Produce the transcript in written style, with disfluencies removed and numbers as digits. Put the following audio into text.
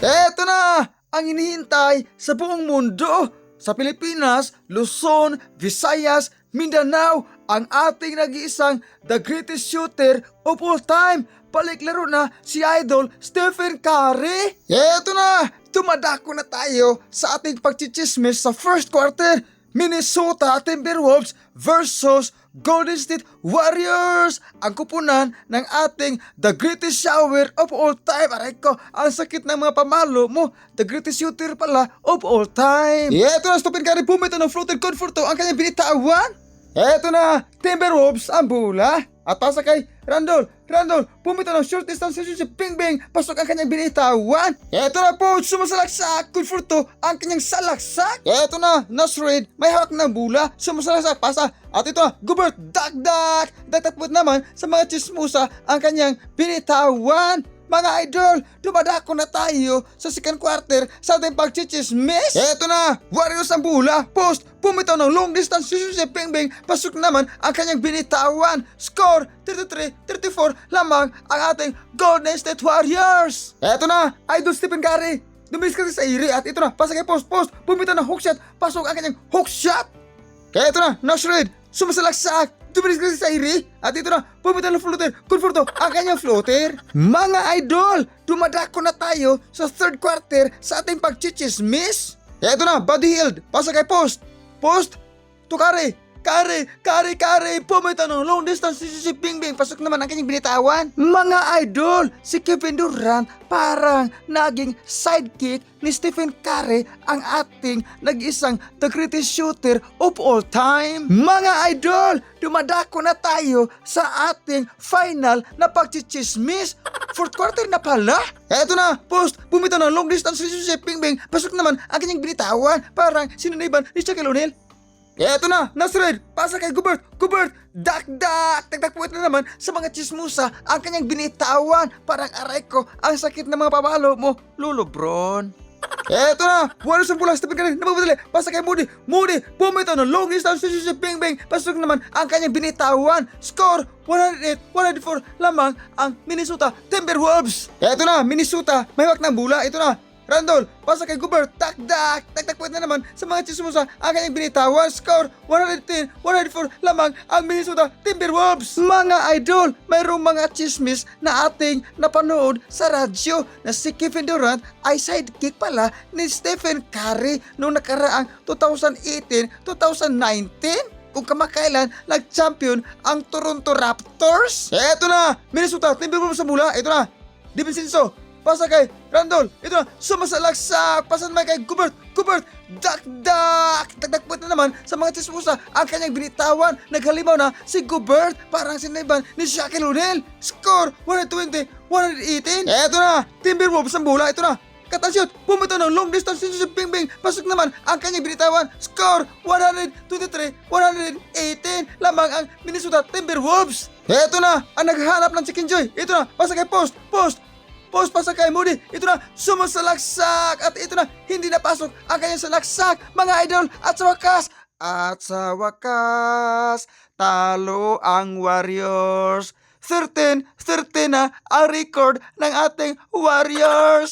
Eto na ang hinihintay sa buong mundo. Sa Pilipinas, Luzon, Visayas, Mindanao, ang ating nag-iisang the greatest shooter of all time. Baliklaro na si Idol Stephen Curry. Eto na, dumadako na tayo sa ating pagchichismis sa first quarter. Minnesota Timberwolves versus Golden State Warriors. Ang kupunan ng ating the greatest shower of all time. Aray ko, ang sakit ng mga pamalo mo. The greatest shooter pala of all time. Eto na, Stephen Curry, bumito ng floater comforto ang kanyang binitawan. Eto na, Timberwolves ang bola. At pasa kay Randall, pumito ng short distance si Bingbing, pasok ang kanyang binitawan. Eto na po, sumasalaksak, Comforto ang kanyang salaksak. Eto na, Nasrid, may hawak ng bula, sumasalaksak, pasa. At ito na, Gobert, dagtagpot naman sa mga chismusa ang kanyang binitawan. Mga idol, dumadako na tayo sa second quarter sa ating pagchichismis. Eto na, Warriors ang bula, post, pumitaw ng long distance si Bingbing, pasok naman ang kanyang binitawan. Score, 33-34 lamang ang ating Golden State Warriors. Eto na, Idol Stephen Curry, dumilis kasi sa iri at ito na, pasok kay post, pumitaw ng hook shot, pasok ang kanyang hook shot. Kaya ito na, Nasrid, sumasalaksak, dumilis kasi sa iri at ito na, pumitaw ng floater, Comforto ang kanyang floater. Mga idol, dumadako na tayo sa third quarter sa ating pagchichismis. Kaya ito na, Buddy Hield, pasok kay post, to Curry, pumitaw ng long distance si Bingbing, pasok naman ang kanyang binitawan. Mga idol, si Kevin Durant parang naging sidekick ni Stephen Curry, ang ating nag-isang the greatest shooter of all time. Mga idol, dumadako na tayo sa ating final na pagchichismis. Fourth quarter na pala. Eto na, post, bumitaw ng long distance si Bingbing, pasok naman ang kanyang binitawan, parang sinuniban ni Shaquille O'Neal. Eto na, Nasrid, pasa kay Gobert, tagtakpuit na naman sa mga chismusa ang kanyang binitawan. Parang aray ko, ang sakit ng mga pamalo mo, Lolo Bron. Eto na, Warriors ang pula, Stephen Curry, napapadali, pasa kay Moody, bumitaw ng long distance si Bingbing, pasok naman ang kanyang binitawan. Score, 108-104 lamang ang Minnesota Timberwolves. Eto na, Minnesota, may hawak ng bula, ito na, Randall, pasa kay Gobert, tagtakpuit na naman sa mga chismosa ang kanyang binitawan. Score, 110-104 lamang ang Minnesota Timberwolves. Mga idol, mayroong mga chismis na ating napanood sa radyo na si Kevin Durant ay sidekick pala ni Stephen Curry noong nakaraang 2018-2019. Kung kamakailan nag-champion ang Toronto Raptors. Eto na, Minnesota Timberwolves sa mula, ito na, DiVincenzo, pasa kay Randall, ito na, sumasalaksak, pasa naman kay Gobert, tagtakpuit na naman sa mga chismosa ang kanyang binitawan. Naghalimaw na si Gobert, parang siniban ni Shaquille O'Neal. Score, 120-118. Eto na, Timberwolves ang bola, ito na, katasyon, pumitaw ng long distance si Bingbing, pasok naman ang kanyang binitawan. Score, 123-118 lamang ang Minnesota Timberwolves. Eto na, ang naghahanap ng Chicken Joy, ito na, pasa kay post, pasa kay Moody, ito na, sumasalaksak at ito na, hindi napasok ang kanyang salaksak, mga idol. At sa wakas, talo ang Warriors. 13-13 na ang record ng ating Warriors.